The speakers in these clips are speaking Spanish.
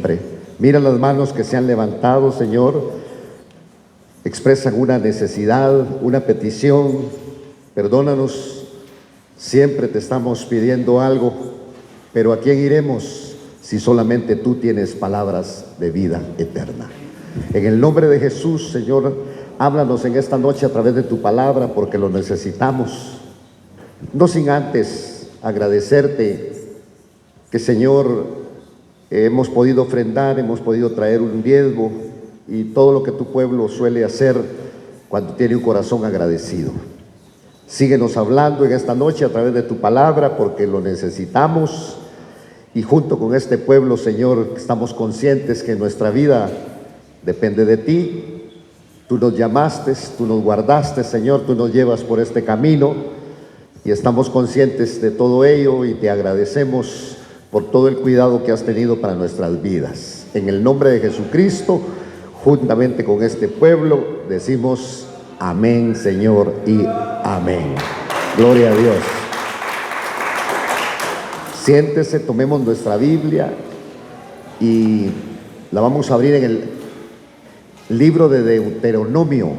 siempre. Mira las manos que se han levantado, Señor, expresan una necesidad, una petición. Perdónanos, siempre te estamos pidiendo algo, pero ¿a quién iremos si solamente tú tienes palabras de vida eterna? En el nombre de Jesús, Señor, háblanos en esta noche a través de tu palabra, porque lo necesitamos. No sin antes agradecerte que, Señor, hemos podido ofrendar, hemos podido traer un diezmo y todo lo que tu pueblo suele hacer cuando tiene un corazón agradecido. Síguenos hablando en esta noche a través de tu palabra, porque lo necesitamos, y junto con este pueblo, Señor, estamos conscientes que nuestra vida depende de ti. Tú nos llamaste, tú nos guardaste, Señor, tú nos llevas por este camino y estamos conscientes de todo ello y te agradecemos por todo el cuidado que has tenido para nuestras vidas. En el nombre de Jesucristo, juntamente con este pueblo, decimos amén, Señor, y amén. Gloria a Dios. Siéntese, tomemos nuestra Biblia y la vamos a abrir en el libro de Deuteronomio,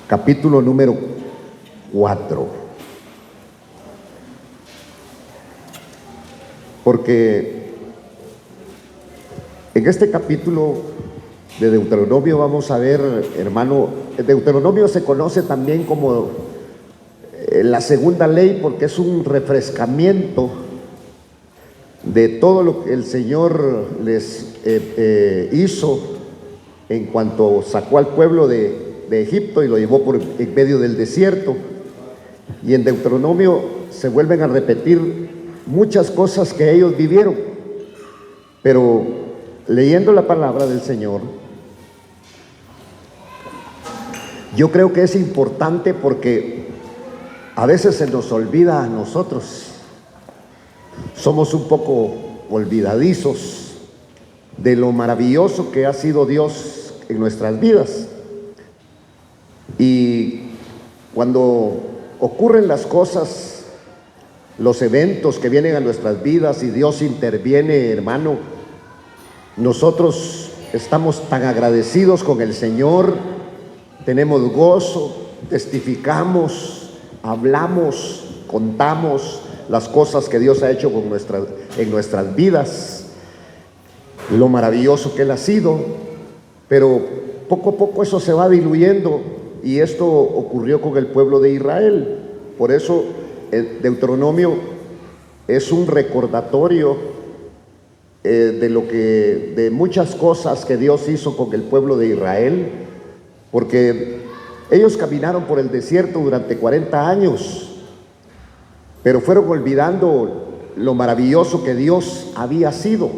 capítulo número 4. Porque en este capítulo de Deuteronomio vamos a ver, hermano, Deuteronomio se conoce también como la segunda ley, porque es un refrescamiento de todo lo que el Señor les hizo en cuanto sacó al pueblo de Egipto y lo llevó por en medio del desierto. Y en Deuteronomio se vuelven a repetir muchas cosas que ellos vivieron, pero leyendo la palabra del Señor, yo creo que es importante, porque a veces se nos olvida a nosotros. Somos un poco olvidadizos de lo maravilloso que ha sido Dios en nuestras vidas. Y cuando ocurren las cosas, los eventos que vienen a nuestras vidas y Dios interviene, hermano, nosotros estamos tan agradecidos con el Señor, tenemos gozo, testificamos, hablamos, contamos las cosas que Dios ha hecho en nuestras vidas, lo maravilloso que Él ha sido, pero poco a poco eso se va diluyendo, y esto ocurrió con el pueblo de Israel. Por eso el Deuteronomio es un recordatorio de muchas cosas que Dios hizo con el pueblo de Israel, porque ellos caminaron por el desierto durante 40 años, pero fueron olvidando lo maravilloso que Dios había sido,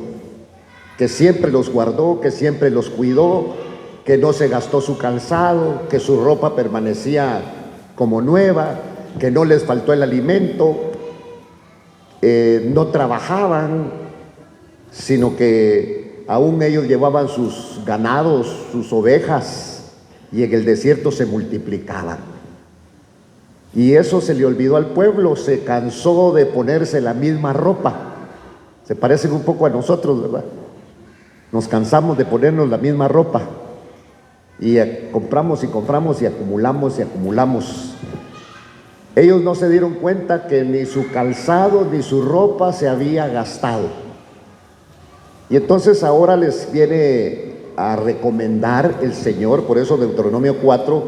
que siempre los guardó, que siempre los cuidó, que no se gastó su calzado, que su ropa permanecía como nueva, que no les faltó el alimento, no trabajaban, sino que aún ellos llevaban sus ganados, sus ovejas, y en el desierto se multiplicaban. Y eso se le olvidó al pueblo, se cansó de ponerse la misma ropa. Se parecen un poco a nosotros, ¿verdad? Nos cansamos de ponernos la misma ropa y compramos y compramos y acumulamos y acumulamos. Ellos no se dieron cuenta que ni su calzado ni su ropa se había gastado. Y entonces ahora les viene a recomendar el Señor. Por eso Deuteronomio 4,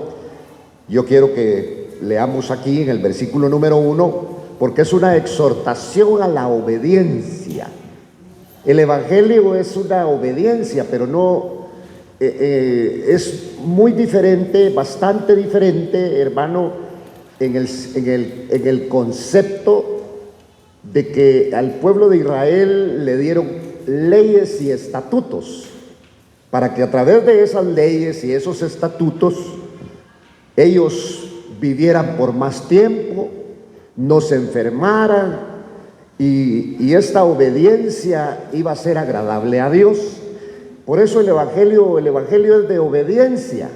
yo quiero que leamos aquí en el versículo número 1, porque es una exhortación a la obediencia. El Evangelio es una obediencia, pero no es muy diferente, bastante diferente, hermano, en el concepto de que al pueblo de Israel le dieron leyes y estatutos, para que a través de esas leyes y esos estatutos ellos vivieran por más tiempo, no se enfermaran, y esta obediencia iba a ser agradable a Dios. Por eso el Evangelio es de obediencia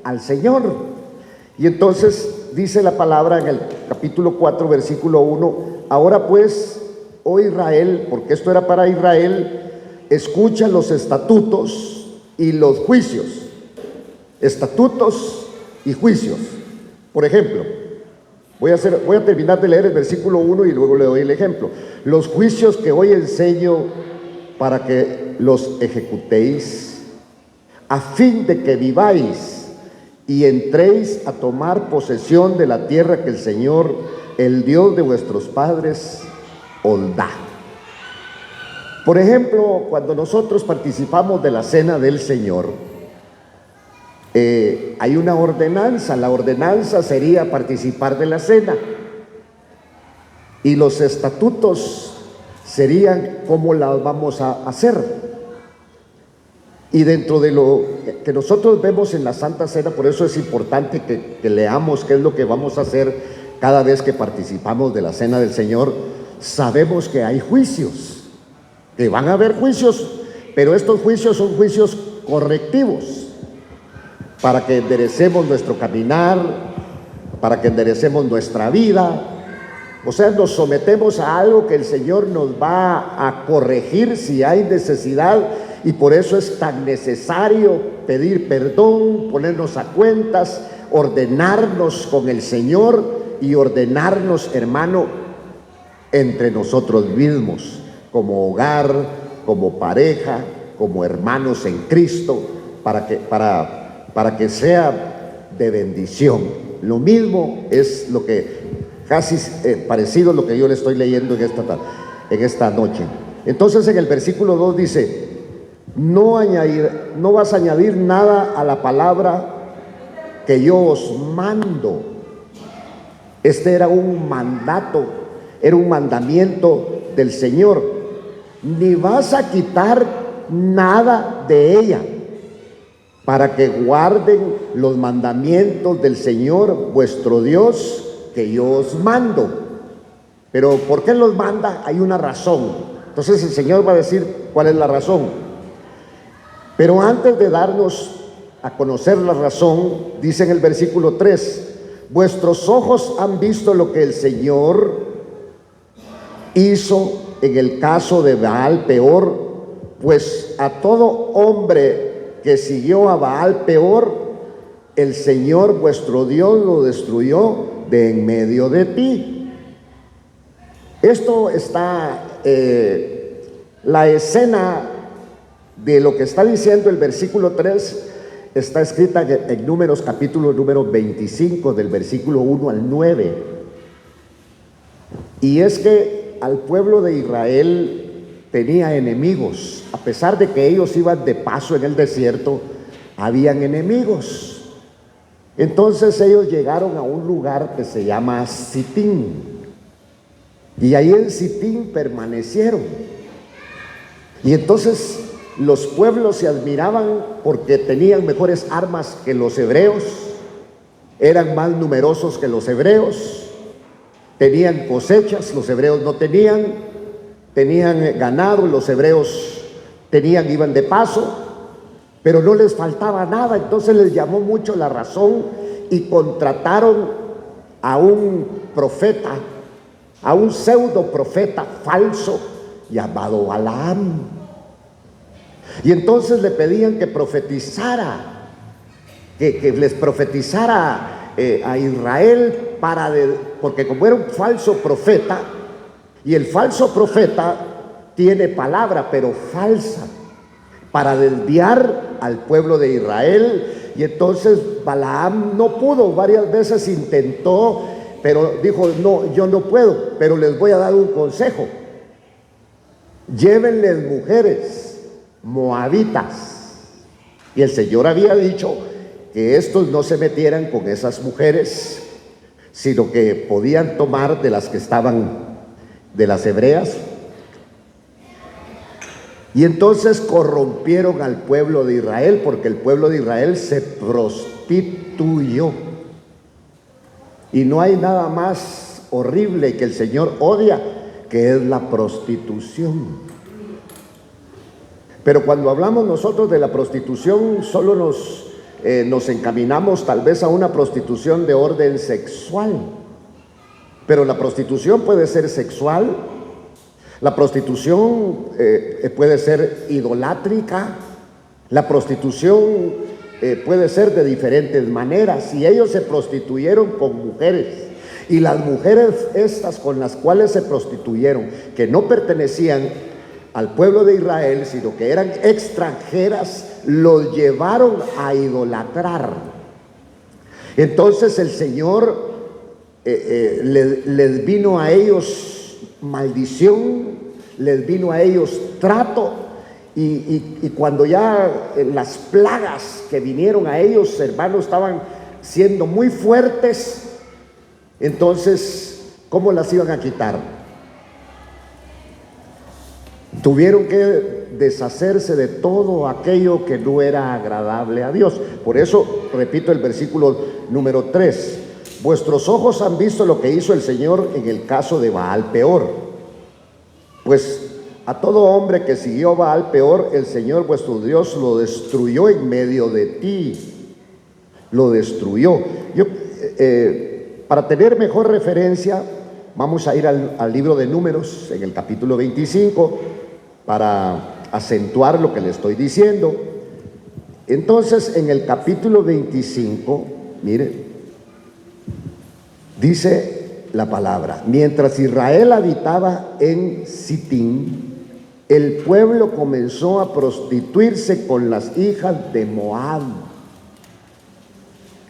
al Señor. Y entonces dice la palabra en el capítulo 4, versículo 1: ahora pues, oh Israel, porque esto era para Israel, escucha los estatutos y los juicios. Estatutos y juicios. Por ejemplo, voy a terminar de leer el versículo 1 y luego le doy el ejemplo. Los juicios que hoy enseño para que los ejecutéis, a fin de que viváis y entréis a tomar posesión de la tierra que el Señor, el Dios de vuestros padres, os da. Por ejemplo, cuando nosotros participamos de la cena del Señor, hay una ordenanza. La ordenanza sería participar de la cena, y los estatutos serían cómo la vamos a hacer. Y dentro de lo que nosotros vemos en la Santa Cena, por eso es importante que leamos qué es lo que vamos a hacer cada vez que participamos de la Cena del Señor. Sabemos que hay juicios, que van a haber juicios, pero estos juicios son juicios correctivos, para que enderecemos nuestro caminar, para que enderecemos nuestra vida. O sea, nos sometemos a algo que el Señor nos va a corregir si hay necesidad, y por eso es tan necesario pedir perdón, ponernos a cuentas, ordenarnos con el Señor y ordenarnos, hermano, entre nosotros mismos, como hogar, como pareja, como hermanos en Cristo, para que sea de bendición. Lo mismo es lo que casi parecido a lo que yo le estoy leyendo en esta noche. Entonces en el versículo 2 dice: no vas a añadir nada a la palabra que yo os mando. Este era un mandato, era un mandamiento del Señor. Ni vas a quitar nada de ella, para que guarden los mandamientos del Señor vuestro Dios que yo os mando. Pero ¿por qué los manda? Hay una razón. Entonces el Señor va a decir cuál es la razón. Pero antes de darnos a conocer la razón, dice en el versículo 3: vuestros ojos han visto lo que el Señor hizo en el caso de Baal Peor, pues a todo hombre que siguió a Baal Peor, el Señor vuestro Dios lo destruyó de en medio de ti. Esto está, la escena de lo que está diciendo el versículo 3 está escrita en Números, capítulo número 25, del versículo 1 al 9. Y es que al pueblo de Israel tenía enemigos. A pesar de que ellos iban de paso en el desierto, habían enemigos. Entonces ellos llegaron a un lugar que se llama Sitín, y ahí en Sitín permanecieron. Y entonces los pueblos se admiraban porque tenían mejores armas que los hebreos, eran más numerosos que los hebreos, tenían cosechas, los hebreos no tenían, tenían ganado, los hebreos iban de paso, pero no les faltaba nada. Entonces les llamó mucho la razón y contrataron a un profeta, a un pseudo profeta falso llamado Balaam. Y entonces le pedían que profetizara, que les profetizara a Israel, porque como era un falso profeta, y el falso profeta tiene palabra pero falsa, para desviar al pueblo de Israel. Y entonces Balaam no pudo, varias veces intentó, pero dijo: no, yo no puedo, pero les voy a dar un consejo: llévenles mujeres moabitas. Y el Señor había dicho que estos no se metieran con esas mujeres, sino que podían tomar de las que estaban, de las hebreas. Y entonces corrompieron al pueblo de Israel, porque el pueblo de Israel se prostituyó. Y no hay nada más horrible que el Señor odia, que es la prostitución. Pero cuando hablamos nosotros de la prostitución, solo nos encaminamos tal vez a una prostitución de orden sexual. Pero la prostitución puede ser sexual, La prostitución puede ser idolátrica, la prostitución puede ser de diferentes maneras, y ellos se prostituyeron con mujeres, y las mujeres estas con las cuales se prostituyeron, que no pertenecían al pueblo de Israel, sino que eran extranjeras, los llevaron a idolatrar. Entonces el Señor les vino a ellos maldición, les vino a ellos trato, y cuando ya las plagas que vinieron a ellos, hermanos, estaban siendo muy fuertes, entonces, ¿cómo las iban a quitar? Tuvieron que deshacerse de todo aquello que no era agradable a Dios. Por eso, repito el versículo número 3. Vuestros ojos han visto lo que hizo el Señor en el caso de Baal Peor. Pues a todo hombre que siguió Baal Peor, el Señor vuestro Dios lo destruyó en medio de ti. Lo destruyó. Para tener mejor referencia, vamos a ir al libro de Números, en el capítulo 25, para acentuar lo que le estoy diciendo. Entonces, en el capítulo 25, mire, dice la palabra: mientras Israel habitaba en Sitín, el pueblo comenzó a prostituirse con las hijas de Moab.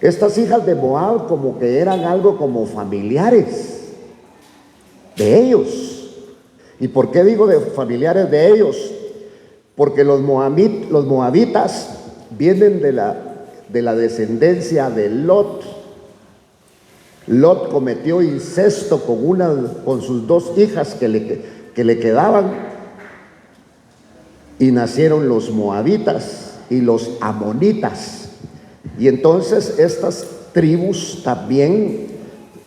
Estas hijas de Moab como que eran algo como familiares de ellos. ¿Y por qué digo de familiares de ellos? Porque los moabitas vienen de la descendencia de Lot. Lot cometió incesto con sus dos hijas que le quedaban, y nacieron los moabitas y los amonitas. Y entonces estas tribus también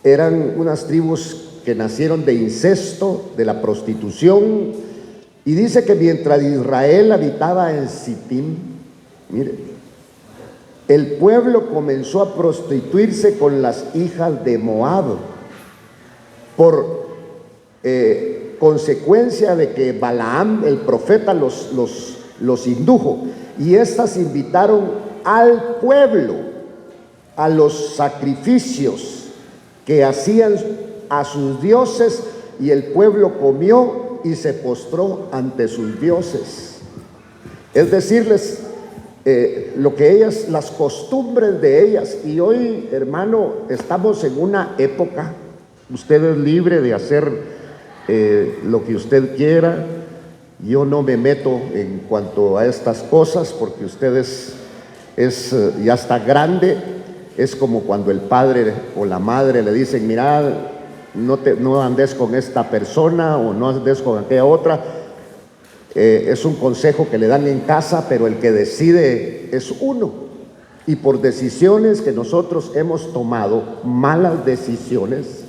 eran unas tribus que nacieron de incesto, de la prostitución. Y dice que mientras Israel habitaba en Sitín, mire, el pueblo comenzó a prostituirse con las hijas de Moab, por consecuencia de que Balaam, el profeta, los indujo. Y estas invitaron al pueblo a los sacrificios que hacían a sus dioses, y el pueblo comió y se postró ante sus dioses. Es decirles lo que ellas, las costumbres de ellas. Y hoy, hermano, estamos en una época, usted es libre de hacer lo que usted quiera. Yo no me meto en cuanto a estas cosas, porque usted ya está grande. Es como cuando el padre o la madre le dicen: mira, no andes con esta persona, o no andes con aquella otra. Es un consejo que le dan en casa, pero el que decide es uno. Y por decisiones que nosotros hemos tomado, malas decisiones,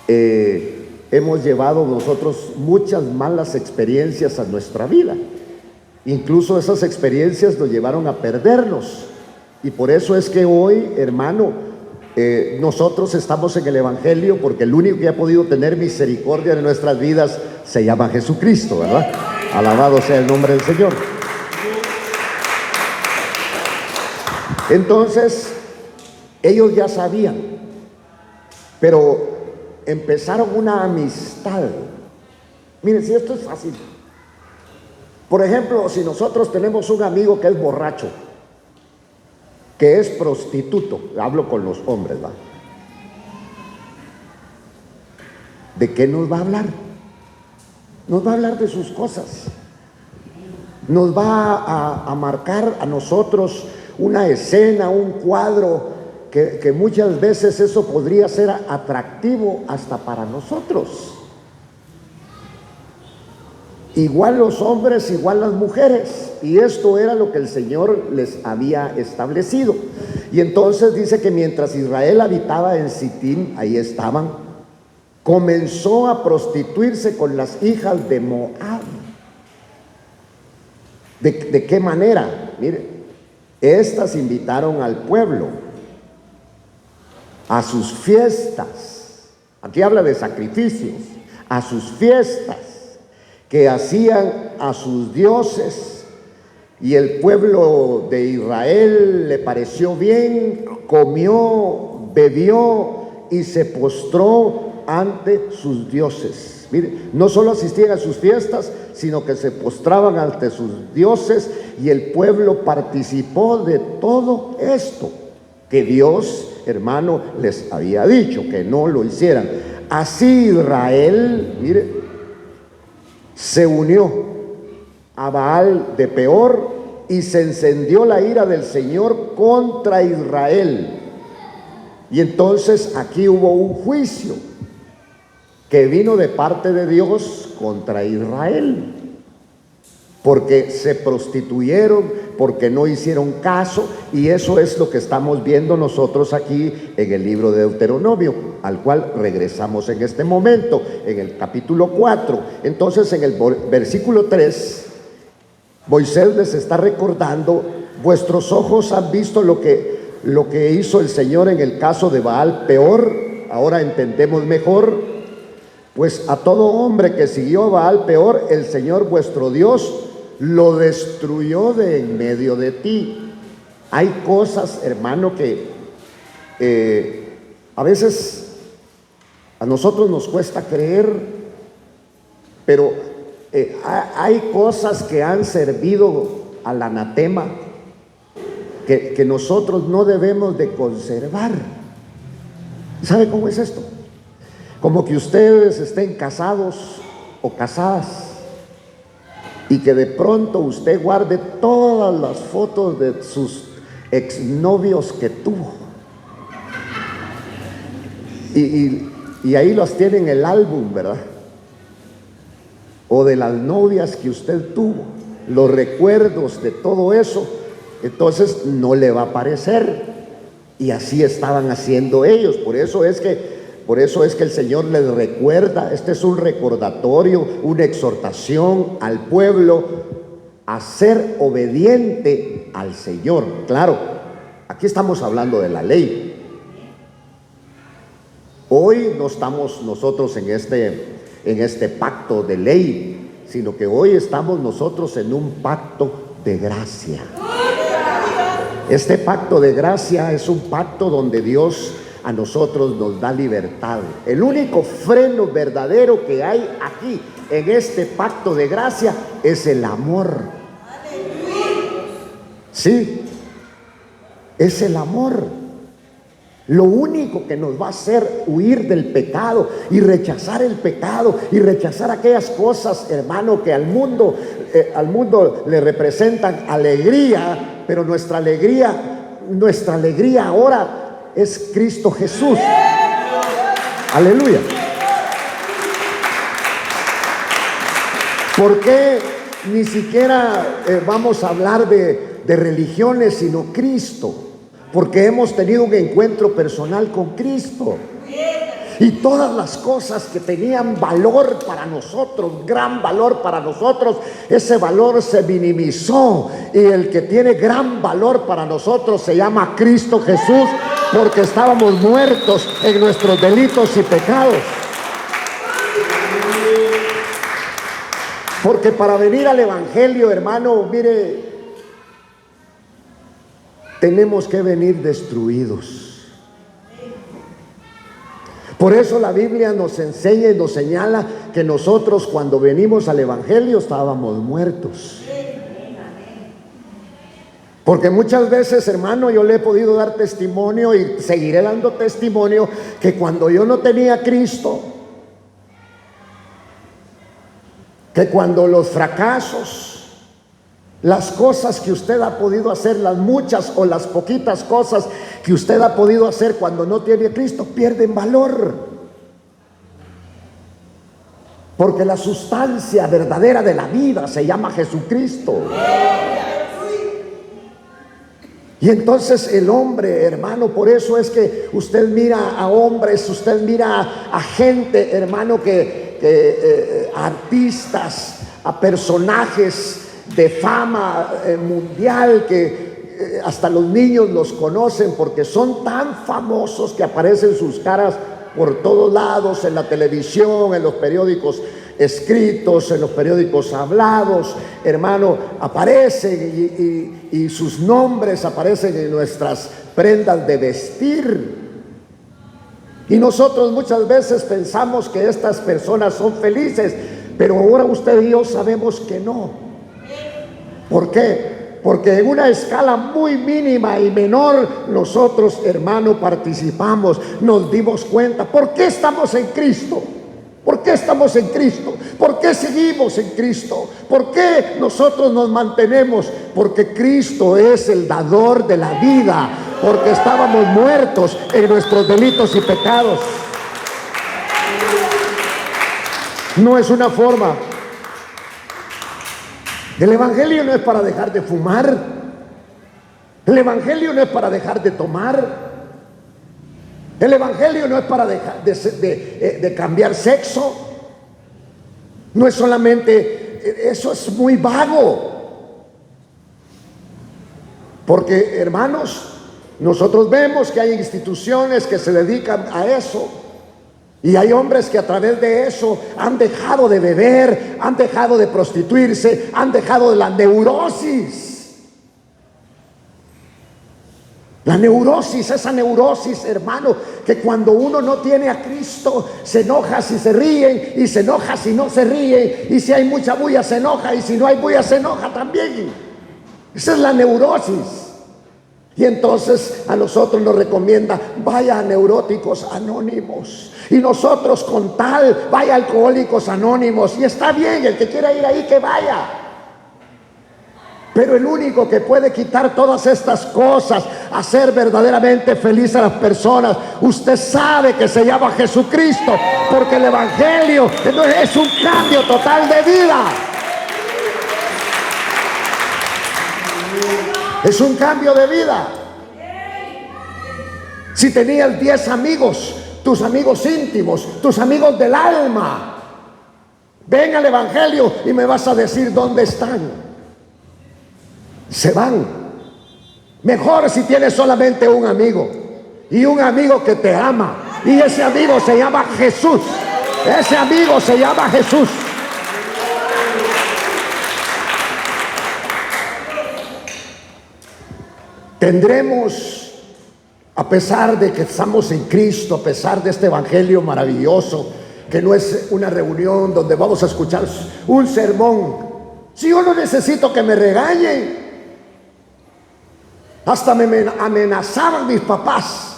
hemos llevado nosotros muchas malas experiencias a nuestra vida. Incluso esas experiencias nos llevaron a perdernos. Y por eso es que hoy, hermano, nosotros estamos en el Evangelio, porque el único que ha podido tener misericordia de nuestras vidas se llama Jesucristo, ¿verdad? Alabado sea el nombre del Señor. Entonces, ellos ya sabían, pero empezaron una amistad. Miren, si esto es fácil. Por ejemplo, si nosotros tenemos un amigo que es borracho, que es prostituto, hablo con los hombres, ¿va? ¿De qué nos va a hablar? Nos va a hablar de sus cosas. Nos va a marcar a nosotros una escena, un cuadro, que muchas veces eso podría ser atractivo hasta para nosotros. Igual los hombres, igual las mujeres. Y esto era lo que el Señor les había establecido. Y entonces dice que mientras Israel habitaba en Sitín, ahí estaban, comenzó a prostituirse con las hijas de Moab. ¿De qué manera? Mire, estas invitaron al pueblo a sus fiestas. Aquí habla de sacrificios, a sus fiestas. que hacían a sus dioses, y el pueblo de Israel le pareció bien, comió, bebió y se postró ante sus dioses. Mire, no solo asistían a sus fiestas, sino que se postraban ante sus dioses, y el pueblo participó de todo esto que Dios, hermano, les había dicho que no lo hicieran. Así Israel, mire, se unió a Baal de Peor, y se encendió la ira del Señor contra Israel. Y entonces aquí hubo un juicio que vino de parte de Dios contra Israel, porque se prostituyeron, porque no hicieron caso, y eso es lo que estamos viendo nosotros aquí en el libro de Deuteronomio, al cual regresamos en este momento, en el capítulo 4. Entonces, en el versículo 3, Moisés les está recordando: vuestros ojos han visto lo que hizo el Señor en el caso de Baal Peor. Ahora entendemos mejor. Pues a todo hombre que siguió a Baal Peor, el Señor vuestro Dios lo destruyó de en medio de ti. Hay cosas, hermano, que a veces a nosotros nos cuesta creer, pero hay cosas que han servido al anatema que nosotros no debemos de conservar. ¿Sabe cómo es esto? Como que ustedes estén casados o casadas, y que de pronto usted guarde todas las fotos de sus exnovios que tuvo, y ahí las tiene en el álbum, ¿verdad? O de las novias que usted tuvo, los recuerdos de todo eso. Entonces no le va a parecer. Y así estaban haciendo ellos. Por eso es que el Señor les recuerda. Este es un recordatorio, una exhortación al pueblo a ser obediente al Señor. Claro, aquí estamos hablando de la ley. Hoy no estamos nosotros en este pacto de ley, sino que hoy estamos nosotros en un pacto de gracia. Este pacto de gracia es un pacto donde Dios a nosotros nos da libertad. El único freno verdadero que hay aquí en este pacto de gracia es el amor. Sí, es el amor. Lo único que nos va a hacer huir del pecado y rechazar el pecado y rechazar aquellas cosas, hermano, que al mundo le representan alegría, pero nuestra alegría ahora es Cristo Jesús. Aleluya. ¿Por qué ni siquiera vamos a hablar de religiones, sino Cristo? Porque hemos tenido un encuentro personal con Cristo. Y todas las cosas que tenían valor para nosotros, gran valor para nosotros, ese valor se minimizó. Y el que tiene gran valor para nosotros se llama Cristo Jesús, porque estábamos muertos en nuestros delitos y pecados. Porque para venir al Evangelio, hermano, mire, tenemos que venir destruidos. Por eso la Biblia nos enseña y nos señala que nosotros, cuando venimos al Evangelio, estábamos muertos. Porque muchas veces, hermano, yo le he podido dar testimonio y seguiré dando testimonio que cuando yo no tenía a Cristo, que cuando los fracasos, las cosas que usted ha podido hacer, las muchas o las poquitas cosas que usted ha podido hacer cuando no tiene a Cristo, pierden valor. Porque la sustancia verdadera de la vida se llama Jesucristo. Y entonces el hombre, hermano, por eso es que usted mira a hombres, usted mira a gente, hermano, artistas, a personajes de fama mundial, que hasta los niños los conocen porque son tan famosos que aparecen sus caras por todos lados, en la televisión, en los periódicos escritos, en los periódicos hablados, hermano, aparecen y sus nombres aparecen en nuestras prendas de vestir. Y nosotros muchas veces pensamos que estas personas son felices, pero ahora usted y yo sabemos que no. ¿Por qué? Porque en una escala muy mínima y menor nosotros, hermano, participamos, nos dimos cuenta. ¿Por qué estamos en Cristo? ¿Por qué estamos en Cristo? ¿Por qué seguimos en Cristo? ¿Por qué nosotros nos mantenemos? Porque Cristo es el dador de la vida, porque estábamos muertos en nuestros delitos y pecados. No es una forma. El evangelio no es para dejar de fumar. El evangelio no es para dejar de tomar. El evangelio no es para dejar de cambiar sexo. No es solamente, eso es muy vago. Porque, hermanos, nosotros vemos que hay instituciones que se dedican a eso. Y hay hombres que a través de eso han dejado de beber, han dejado de prostituirse, han dejado de la neurosis. La neurosis, esa neurosis, hermano, que cuando uno no tiene a Cristo, se enoja si se ríen y se enoja si no se ríen, y si hay mucha bulla se enoja y si no hay bulla se enoja también. Esa es la neurosis. Y entonces a nosotros nos recomienda, vaya a Neuróticos Anónimos. Y nosotros con tal, vaya a Alcohólicos Anónimos. Y está bien, el que quiera ir ahí que vaya. Pero el único que puede quitar todas estas cosas, hacer verdaderamente feliz a las personas, usted sabe que se llama Jesucristo, porque el evangelio es un cambio total de vida. Es un cambio de vida. Si tenías 10 amigos, tus amigos íntimos, tus amigos del alma, ven al evangelio y me vas a decir dónde están. Se van. Mejor si tienes solamente un amigo, y un amigo que te ama, y ese amigo se llama Jesús. Ese amigo se llama Jesús. Tendremos, a pesar de que estamos en Cristo, a pesar de este evangelio maravilloso, que no es una reunión donde vamos a escuchar un sermón. Si yo no necesito que me regañen, hasta me amenazaban mis papás.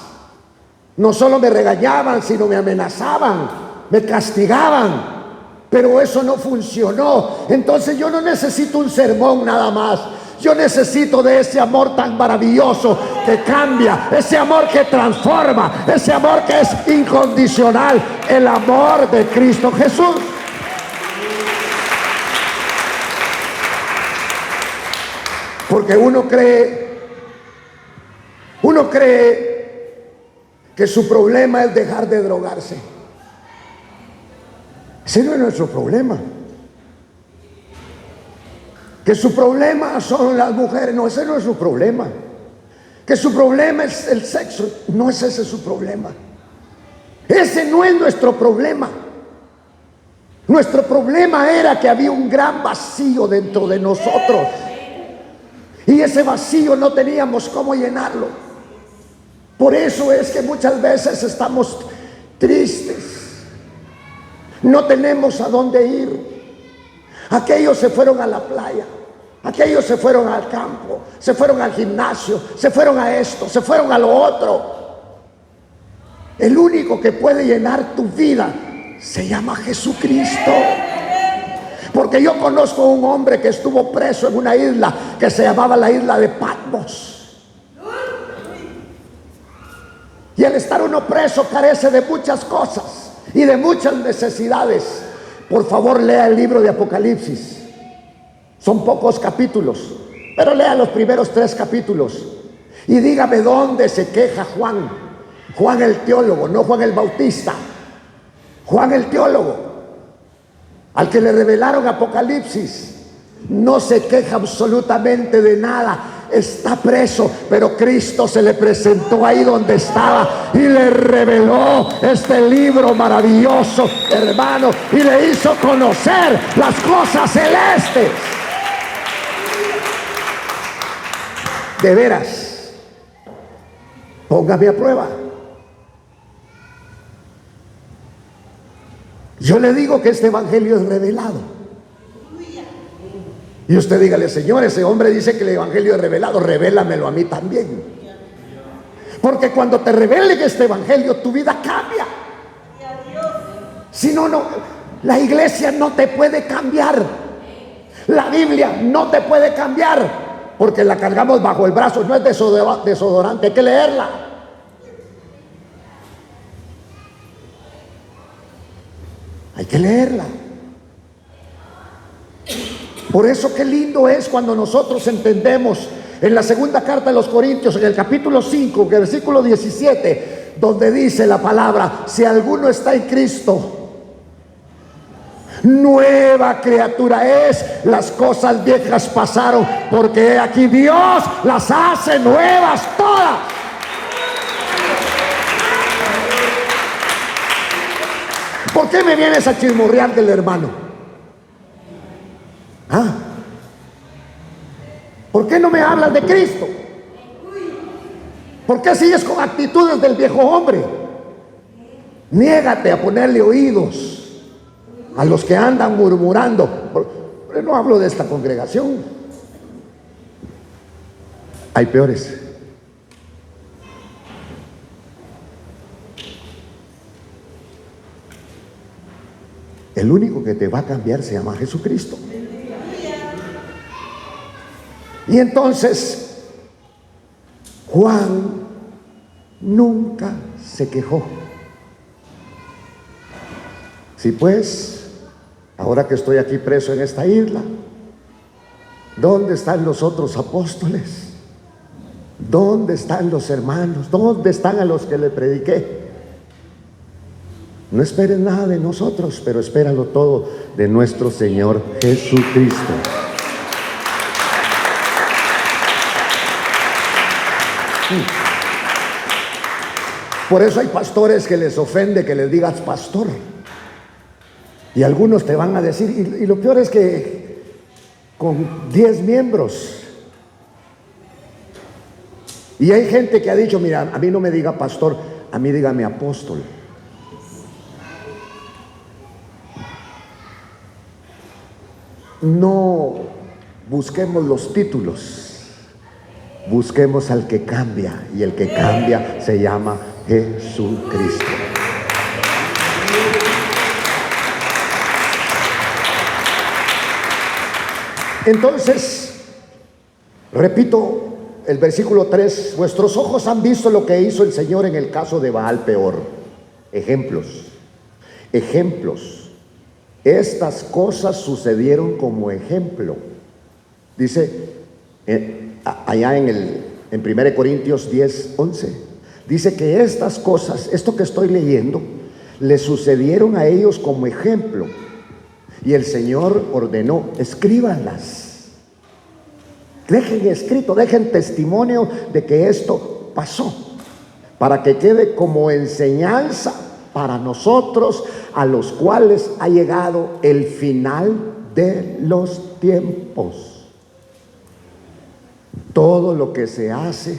No solo me regañaban, sino me amenazaban, me castigaban. Pero eso no funcionó. Entonces yo no necesito un sermón nada más. Yo necesito de ese amor tan maravilloso que cambia, ese amor que transforma, ese amor que es incondicional, el amor de Cristo Jesús. Porque uno cree que su problema es dejar de drogarse. Ese no es nuestro problema. Que su problema son las mujeres, no, ese no es su problema. Que su problema es el sexo, no es ese su problema. Ese no es nuestro problema. Nuestro problema era que había un gran vacío dentro de nosotros. Y ese vacío no teníamos cómo llenarlo. Por eso es que muchas veces estamos tristes. No tenemos a dónde ir. Aquellos se fueron a la playa, aquellos se fueron al campo, se fueron al gimnasio, se fueron a esto, se fueron a lo otro. El único que puede llenar tu vida se llama Jesucristo. Porque yo conozco a un hombre que estuvo preso en una isla que se llamaba la isla de Patmos. Y al estar uno preso carece de muchas cosas y de muchas necesidades. Por favor, lea el libro de Apocalipsis. Son pocos capítulos, pero lea los primeros 3 capítulos. Y dígame dónde se queja Juan. Juan el teólogo, no Juan el Bautista. Juan el teólogo, al que le revelaron Apocalipsis, no se queja absolutamente de nada. está preso, pero Cristo se le presentó ahí donde estaba y le reveló este libro maravilloso, hermano, y le hizo conocer las cosas celestes. De veras, póngame a prueba. Yo le digo que este evangelio es revelado. Y usted dígale: Señor, ese hombre dice que el evangelio es revelado, revélamelo a mí también. Porque cuando te revelen este evangelio, tu vida cambia. Si no, la iglesia no te puede cambiar. La Biblia no te puede cambiar. Porque la cargamos bajo el brazo, no es desodorante, hay que leerla. Hay que leerla. Por eso qué lindo es cuando nosotros entendemos en la segunda carta de los Corintios, en el capítulo 5, versículo 17, donde dice la palabra: si alguno está en Cristo, nueva criatura es, las cosas viejas pasaron, porque aquí Dios las hace nuevas todas. ¿Por qué me vienes a chismorrear del hermano? ¿Por qué no me hablas de Cristo? ¿Por qué sigues con actitudes del viejo hombre? Niégate a ponerle oídos a los que andan murmurando. Pero no hablo de esta congregación, hay peores. El único que te va a cambiar se llama Jesucristo. Y entonces Juan nunca se quejó. Sí, pues, ahora que estoy aquí preso en esta isla, ¿dónde están los otros apóstoles? ¿Dónde están los hermanos? ¿Dónde están a los que le prediqué? No esperes nada de nosotros, pero espéralo todo de nuestro Señor Jesucristo. Por eso hay pastores que les ofende que les digas pastor. Y algunos te van a decir, y lo peor es que con 10 miembros. Y hay gente que ha dicho: mira, a mí no me diga pastor, a mí dígame apóstol. No busquemos los títulos, busquemos al que cambia, y el que cambia se llama Jesucristo. Entonces, repito el versículo 3: vuestros ojos han visto lo que hizo el Señor en el caso de Baal Peor. Ejemplos. Estas cosas sucedieron como ejemplo. Dice allá en 1 Corintios 10, 11. Dice que estas cosas, esto que estoy leyendo, le sucedieron a ellos como ejemplo. Y el Señor ordenó: escríbanlas. Dejen escrito, dejen testimonio de que esto pasó, para que quede como enseñanza para nosotros, a los cuales ha llegado el final de los tiempos. Todo lo que se hace,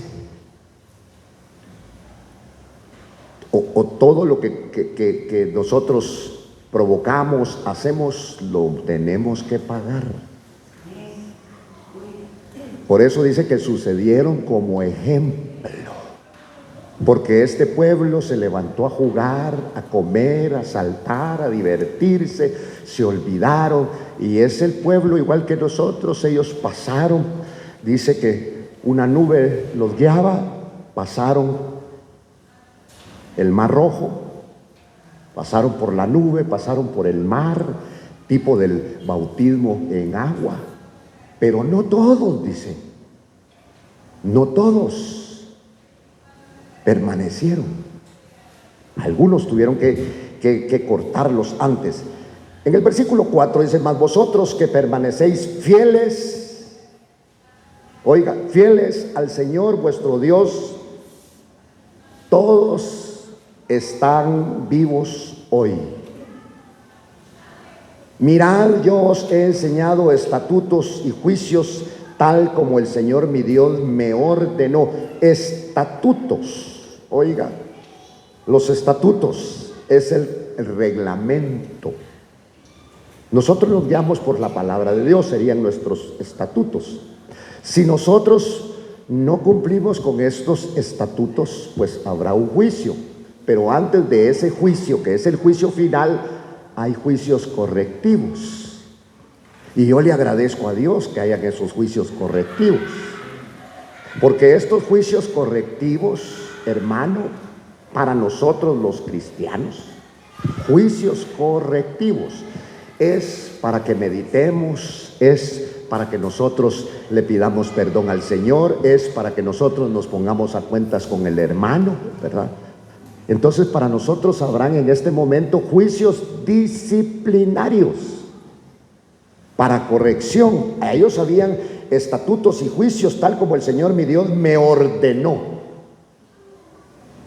o todo lo que nosotros provocamos, hacemos, lo tenemos que pagar. Por eso dice que sucedieron como ejemplo, porque este pueblo se levantó a jugar, a comer, a saltar, a divertirse, se olvidaron, y es el pueblo igual que nosotros. Ellos pasaron, dice que una nube los guiaba, pasaron el Mar Rojo, pasaron por la nube, pasaron por el mar, tipo del bautismo en agua. Pero no todos, dice, no todos permanecieron. Algunos tuvieron que cortarlos antes. En el versículo 4 dice: mas vosotros que permanecéis fieles Oiga, fieles al Señor vuestro Dios, todos están vivos hoy. Mirad, yo os he enseñado estatutos y juicios, tal como el Señor mi Dios me ordenó. Estatutos, oiga, los estatutos es el reglamento. Nosotros nos guiamos por la palabra de Dios, serían nuestros estatutos. Si nosotros no cumplimos con estos estatutos, pues habrá un juicio. Pero antes de ese juicio, que es el juicio final, hay juicios correctivos. Y yo le agradezco a Dios que hayan esos juicios correctivos. Porque estos juicios correctivos, hermano, para nosotros los cristianos, juicios correctivos, es para que meditemos, es para que nosotros le pidamos perdón al Señor, es para que nosotros nos pongamos a cuentas con el hermano, ¿verdad? Entonces para nosotros habrán en este momento juicios disciplinarios para corrección. A ellos habían estatutos y juicios tal como el Señor mi Dios me ordenó,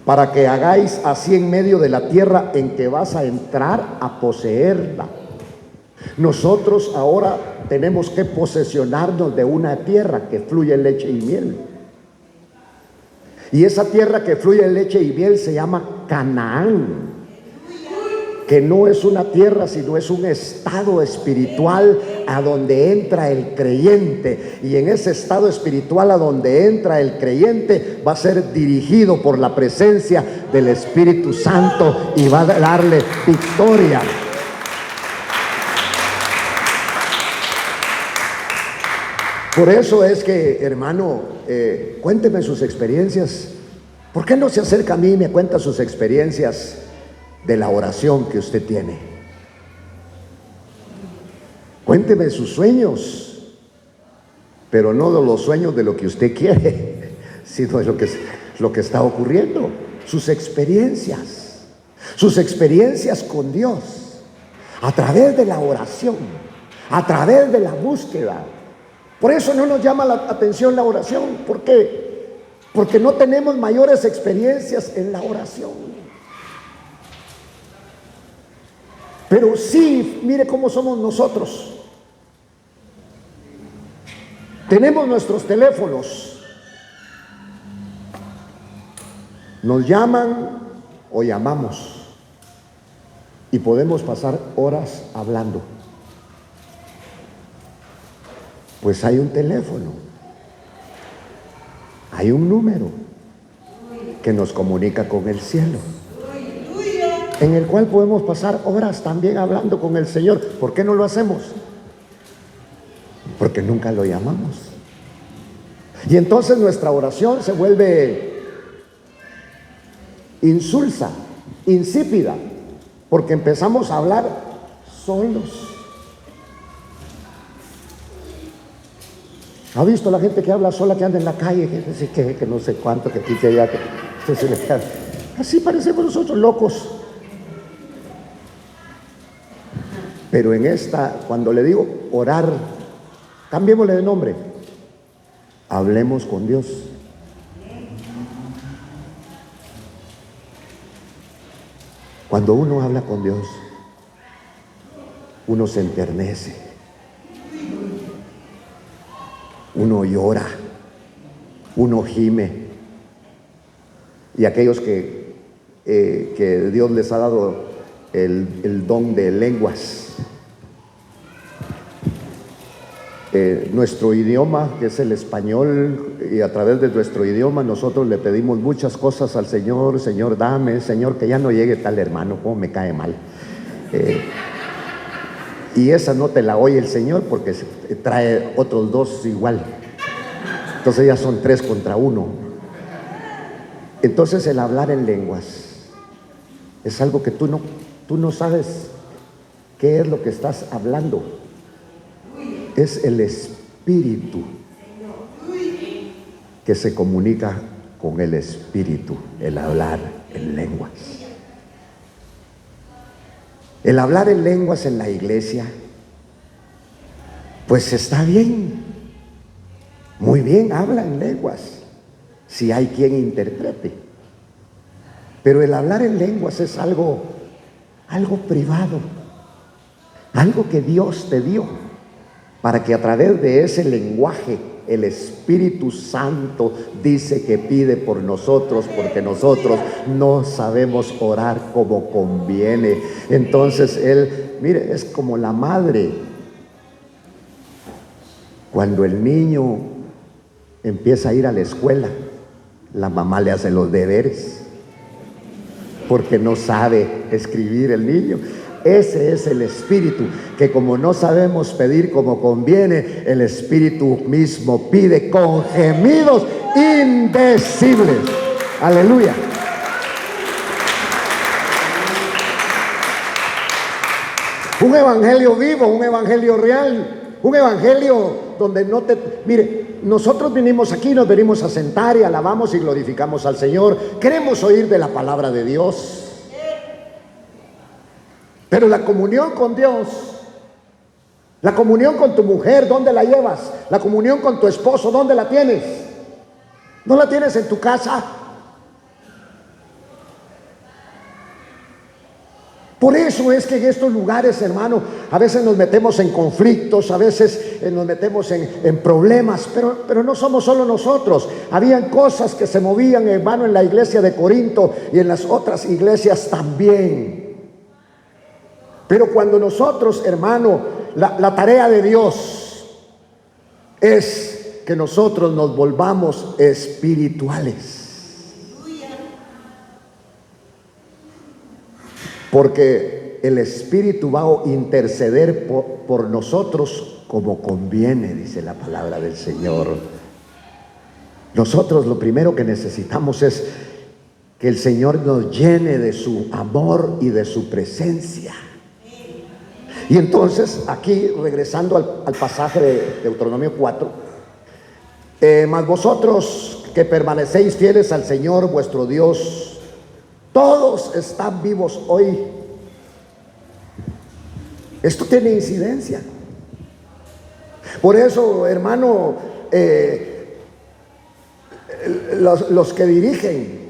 para que hagáis así en medio de la tierra en que vas a entrar a poseerla. Nosotros ahora tenemos que posesionarnos de una tierra que fluye leche y miel. Y esa tierra que fluye leche y miel se llama Canaán, que no es una tierra, sino es un estado espiritual a donde entra el creyente. Y en ese estado espiritual a donde entra el creyente va a ser dirigido por la presencia del Espíritu Santo y va a darle victoria. Por eso es que, hermano, cuénteme sus experiencias. ¿Por qué no se acerca a mí y me cuenta sus experiencias de la oración que usted tiene? Cuénteme sus sueños, pero no de los sueños de lo que usted quiere, sino de lo que está ocurriendo. Sus experiencias con Dios, a través de la oración, a través de la búsqueda. Por eso no nos llama la atención la oración. ¿Por qué? Porque no tenemos mayores experiencias en la oración. Pero sí, mire cómo somos nosotros. Tenemos nuestros teléfonos. Nos llaman o llamamos y podemos pasar horas hablando. Pues hay un teléfono, hay un número que nos comunica con el cielo, en el cual podemos pasar horas también hablando con el Señor. ¿Por qué no lo hacemos? Porque nunca lo llamamos. Y entonces nuestra oración se vuelve insulsa, insípida, porque empezamos a hablar solos. ¿Ha visto la gente que habla sola, que anda en la calle, que no sé cuánto, que aquí, que allá, que se le queda? Así parecemos nosotros, locos. Pero en esta, cuando le digo orar, cambiémosle de nombre, hablemos con Dios. Cuando uno habla con Dios, uno se enternece, uno llora, uno gime. Y aquellos que Dios les ha dado el don de lenguas, nuestro idioma, que es el español, y a través de nuestro idioma nosotros le pedimos muchas cosas al Señor. Señor, dame, Señor, que ya no llegue tal hermano, como me cae mal. Y esa no te la oye el Señor porque trae otros dos igual. Entonces ya son 3 contra 1. Entonces el hablar en lenguas es algo que tú no sabes qué es lo que estás hablando. Es el Espíritu que se comunica con el Espíritu, el hablar en lenguas. El hablar en lenguas en la iglesia, pues está bien, Muy bien, habla en lenguas, si hay quien interprete. Pero el hablar en lenguas es algo privado, algo que Dios te dio, para que a través de ese lenguaje el Espíritu Santo dice que pide por nosotros, porque nosotros no sabemos orar como conviene. Entonces Él, mire, es como la madre. Cuando el niño empieza a ir a la escuela, la mamá le hace los deberes, porque no sabe escribir el niño. Ese es el Espíritu, que como no sabemos pedir como conviene, el Espíritu mismo pide con gemidos indecibles. Aleluya. Un evangelio vivo, un evangelio real, un evangelio donde no te... Mire, nosotros vinimos aquí, nos venimos a sentar y alabamos y glorificamos al Señor. Queremos oír de la palabra de Dios. Pero la comunión con Dios, la comunión con tu mujer, ¿dónde la llevas? La comunión con tu esposo, ¿dónde la tienes? ¿No la tienes en tu casa? Por eso es que en estos lugares, hermano, a veces nos metemos en conflictos, a veces nos metemos en problemas, pero no somos solo nosotros. Habían cosas que se movían, hermano, en la iglesia de Corinto y en las otras iglesias también. Pero cuando nosotros, hermano, la tarea de Dios es que nosotros nos volvamos espirituales. Porque el Espíritu va a interceder por nosotros como conviene, dice la palabra del Señor. Nosotros lo primero que necesitamos es que el Señor nos llene de su amor y de su presencia. Y entonces, aquí, regresando al pasaje de Deuteronomio 4, mas vosotros que permanecéis fieles al Señor vuestro Dios, todos están vivos hoy. Esto tiene incidencia. Por eso, hermano, los que dirigen,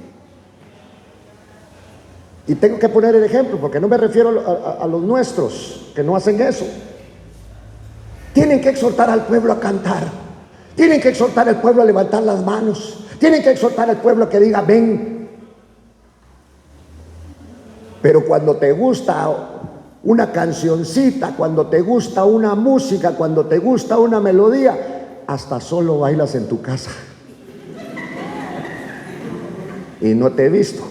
y tengo que poner el ejemplo porque no me refiero a los nuestros que no hacen eso, tienen que exhortar al pueblo a cantar, tienen que exhortar al pueblo a levantar las manos, tienen que exhortar al pueblo a que diga ven. Pero cuando te gusta una cancioncita, cuando te gusta una música, cuando te gusta una melodía, hasta solo bailas en tu casa. Y no te he visto.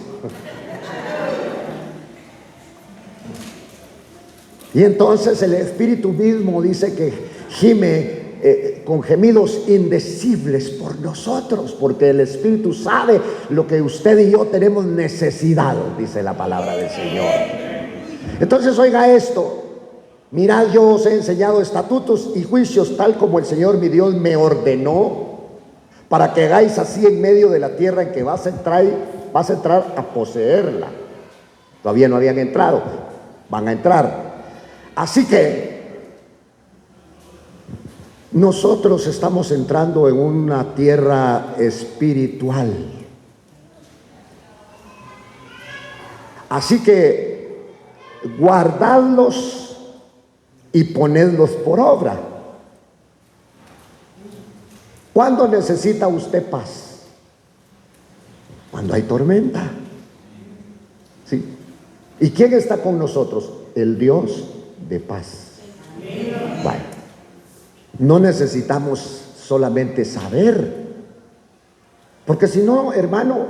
Y entonces el Espíritu mismo dice que gime con gemidos indecibles por nosotros, porque el Espíritu sabe lo que usted y yo tenemos necesidad, dice la palabra del Señor. Entonces oiga esto: mirad, yo os he enseñado estatutos y juicios tal como el Señor mi Dios me ordenó, para que hagáis así en medio de la tierra en que vas a entrar a poseerla. Todavía no habían entrado, van a entrar. Así que nosotros estamos entrando en una tierra espiritual. Así que guardadlos y ponedlos por obra. ¿Cuándo necesita usted paz? Cuando hay tormenta. ¿Sí? ¿Y quién está con nosotros? El Dios de paz. Bueno, no necesitamos solamente saber, porque si no, hermano,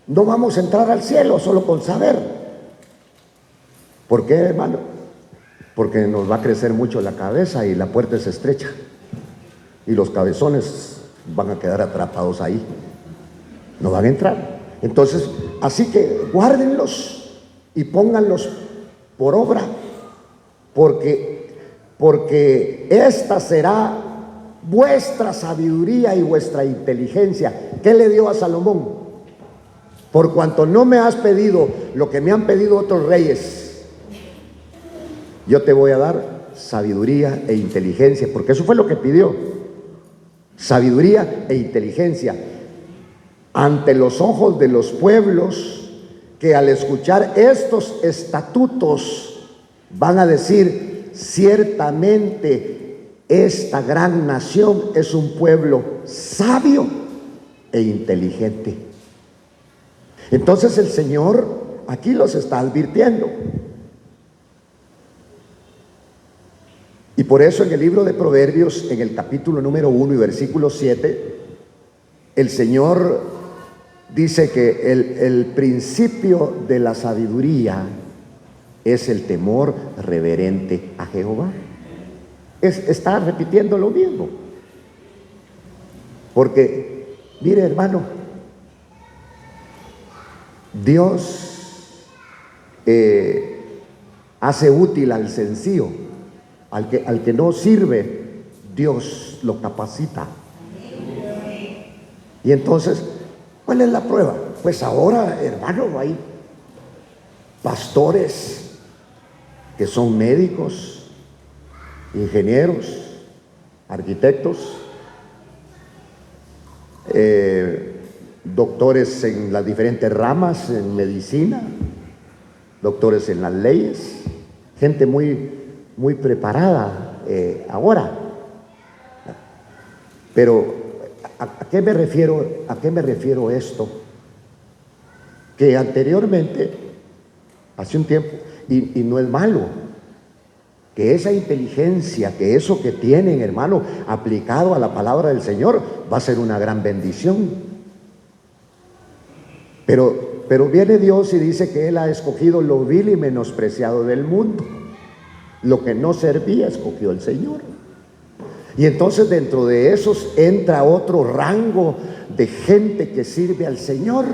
no vamos a entrar al cielo solo con saber. ¿Por qué, hermano? Porque nos va a crecer mucho la cabeza y la puerta es estrecha y los cabezones van a quedar atrapados ahí, no van a entrar. Entonces, así que guárdenlos y pónganlos por obra, porque esta será vuestra sabiduría y vuestra inteligencia. ¿Qué le dio a Salomón? Por cuanto no me has pedido lo que me han pedido otros reyes, yo te voy a dar sabiduría e inteligencia, porque eso fue lo que pidió. sabiduría e inteligencia ante los ojos de los pueblos, que al escuchar estos estatutos van a decir: ciertamente esta gran nación es un pueblo sabio e inteligente. Entonces el Señor aquí los está advirtiendo. Y por eso en el libro de Proverbios, en el capítulo número 1 y versículo 7, el Señor dice que el principio de la sabiduría es el temor reverente a Jehová. Está repitiendo lo mismo. Porque, mire, hermano, Dios hace útil al sencillo. Al que no sirve, Dios lo capacita. Y entonces, ¿cuál es la prueba? Pues ahora, hermano, hay pastores que son médicos, ingenieros, arquitectos, doctores en las diferentes ramas, en medicina, doctores en las leyes, gente muy preparada ahora. Pero ¿a qué me refiero esto? Que anteriormente, hace un tiempo, y no es malo, que esa inteligencia, que eso que tienen, hermano, aplicado a la palabra del Señor, va a ser una gran bendición. Pero viene Dios y dice que Él ha escogido lo vil y menospreciado del mundo. Lo que no servía escogió el Señor. Y entonces dentro de esos entra otro rango de gente que sirve al Señor.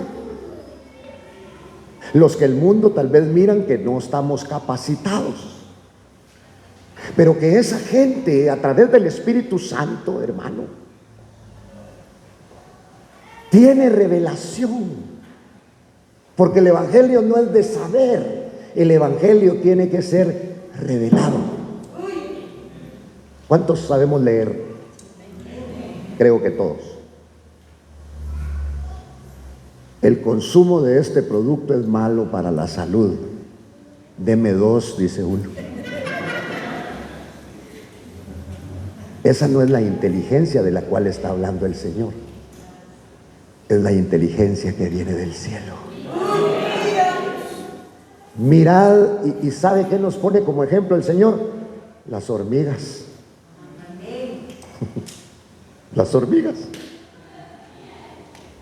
Los que el mundo tal vez miran que no estamos capacitados, pero que esa gente, a través del Espíritu Santo, hermano, tiene revelación. Porque el Evangelio no es de saber, el Evangelio tiene que ser revelado. ¿Cuántos sabemos leer? Creo que todos. El consumo de este producto es malo para la salud. Deme 2, dice uno. Esa no es la inteligencia de la cual está hablando el Señor. Es la inteligencia que viene del cielo. Mirad, y ¿sabe qué nos pone como ejemplo el Señor? Las hormigas. Las hormigas.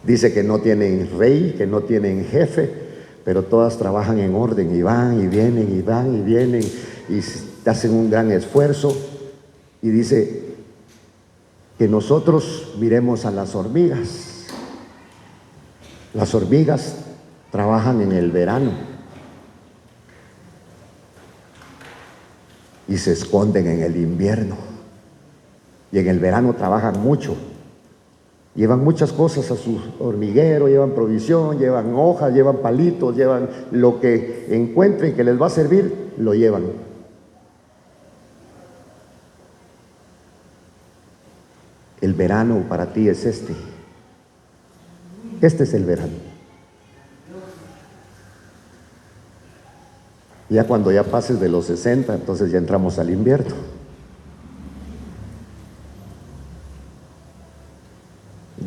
Dice que no tienen rey, que no tienen jefe, pero todas trabajan en orden y van y vienen y van y vienen y hacen un gran esfuerzo. Y dice que nosotros miremos a las hormigas. Las hormigas trabajan en el verano y se esconden en el invierno. Y en el verano trabajan mucho. Llevan muchas cosas a su hormiguero, llevan provisión, llevan hojas, llevan palitos, llevan lo que encuentren que les va a servir, lo llevan. El verano para ti es este. Este es el verano. Ya cuando ya pases de los 60, entonces ya entramos al invierno.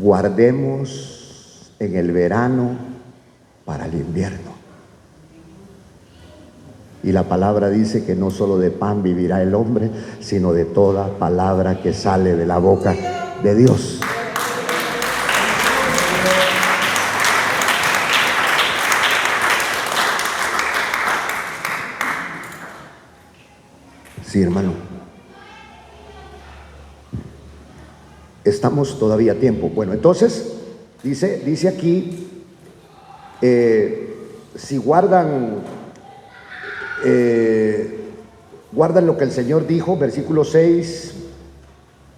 Guardemos en el verano para el invierno. Y la palabra dice que no solo de pan vivirá el hombre, sino de toda palabra que sale de la boca de Dios. Sí, hermano. Estamos todavía a tiempo. Bueno, entonces, dice aquí, si guardan lo que el Señor dijo, versículo 6,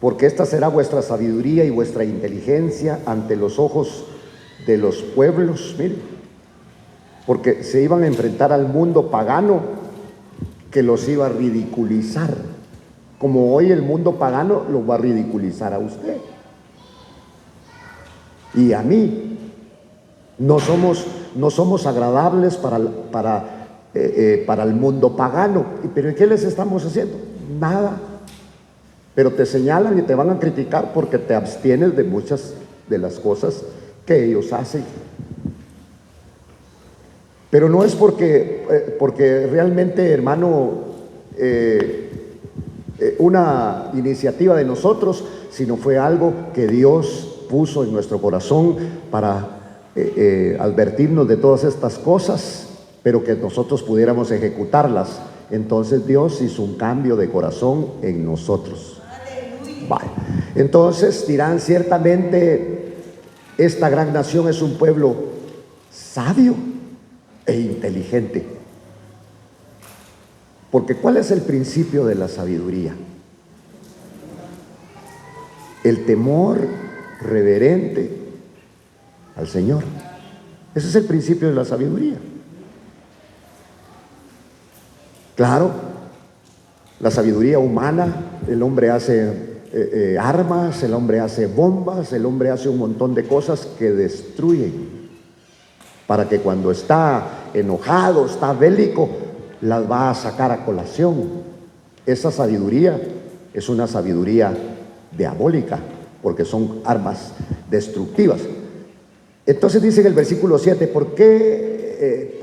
porque esta será vuestra sabiduría y vuestra inteligencia ante los ojos de los pueblos. Miren, porque se iban a enfrentar al mundo pagano que los iba a ridiculizar, como hoy el mundo pagano lo va a ridiculizar a usted. y a mí. No somos agradables para el mundo pagano. ¿Pero qué les estamos haciendo? Nada. Pero te señalan y te van a criticar porque te abstienes de muchas de las cosas que ellos hacen. Pero no es porque realmente, hermano, una iniciativa de nosotros, sino fue algo que Dios puso en nuestro corazón para advertirnos de todas estas cosas, pero que nosotros pudiéramos ejecutarlas. Entonces Dios hizo un cambio de corazón en nosotros. Vale. Entonces dirán, ciertamente esta gran nación es un pueblo sabio e inteligente. Porque ¿cuál es el principio de la sabiduría? El temor reverente al Señor. Ese es el principio de la sabiduría. Claro, la sabiduría humana, el hombre hace armas, el hombre hace bombas, el hombre hace un montón de cosas que destruyen, para que cuando está enojado, está bélico, las va a sacar a colación. Esa sabiduría es una sabiduría diabólica, porque son armas destructivas. Entonces dice en el versículo 7, ¿por qué?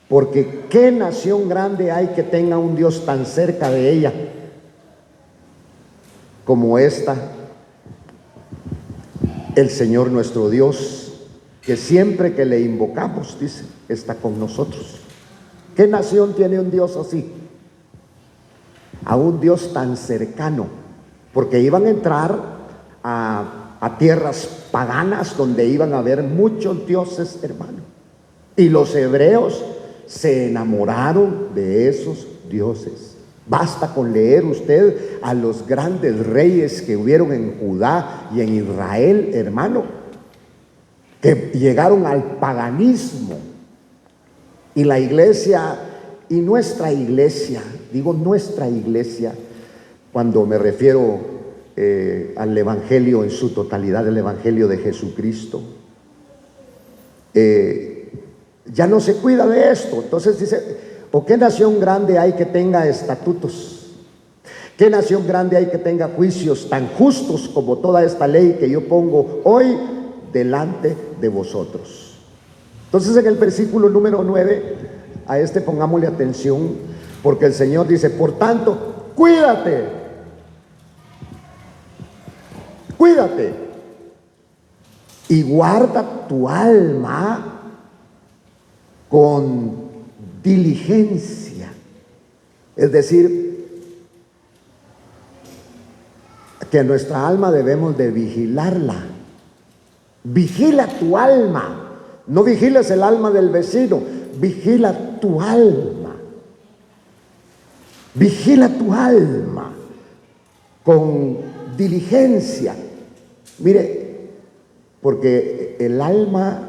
Porque ¿qué nación grande hay que tenga un Dios tan cerca de ella como esta? El Señor nuestro Dios, que siempre que le invocamos, dice, está con nosotros. ¿Qué nación tiene un Dios así? A un Dios tan cercano, porque iban a entrar a tierras paganas donde iban a haber muchos dioses, hermano, y los hebreos se enamoraron de esos dioses. Basta con leer usted a los grandes reyes que hubieron en Judá y en Israel, hermano, que llegaron al paganismo. Y la iglesia, y nuestra iglesia, digo nuestra iglesia, cuando me refiero al evangelio en su totalidad, el evangelio de Jesucristo, ya no se cuida de esto. Entonces dice, ¿o qué nación grande hay que tenga estatutos? ¿Qué nación grande hay que tenga juicios tan justos como toda esta ley que yo pongo hoy delante de vosotros? Entonces en el versículo número 9, a este pongámosle atención, porque el Señor dice, por tanto, cuídate y guarda tu alma con diligencia. Es decir, que nuestra alma debemos de vigilarla. Vigila tu alma, no vigiles el alma del vecino, vigila tu alma. Vigila tu alma con diligencia. Mire, porque el alma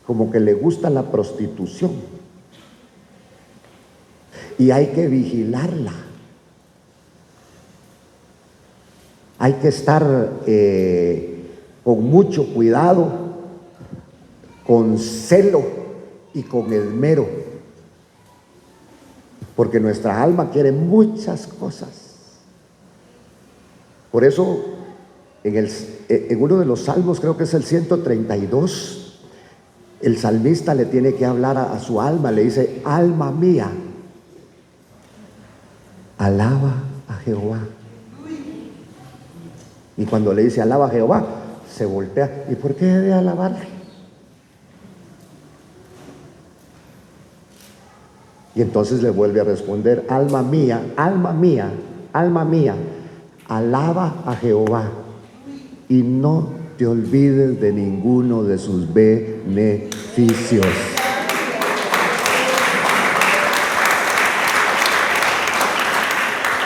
como que le gusta la prostitución y hay que vigilarla. Hay que estar con mucho cuidado, con celo y con esmero, porque nuestra alma quiere muchas cosas. Por eso en uno de los salmos, creo que es el 132, el salmista le tiene que hablar a su alma, le dice, alma mía, alaba a Jehová. Y cuando le dice alaba a Jehová, se voltea. ¿Y por qué debe alabarle? Y entonces le vuelve a responder, alma mía, alma mía, alma mía, alaba a Jehová y no te olvides de ninguno de sus beneficios.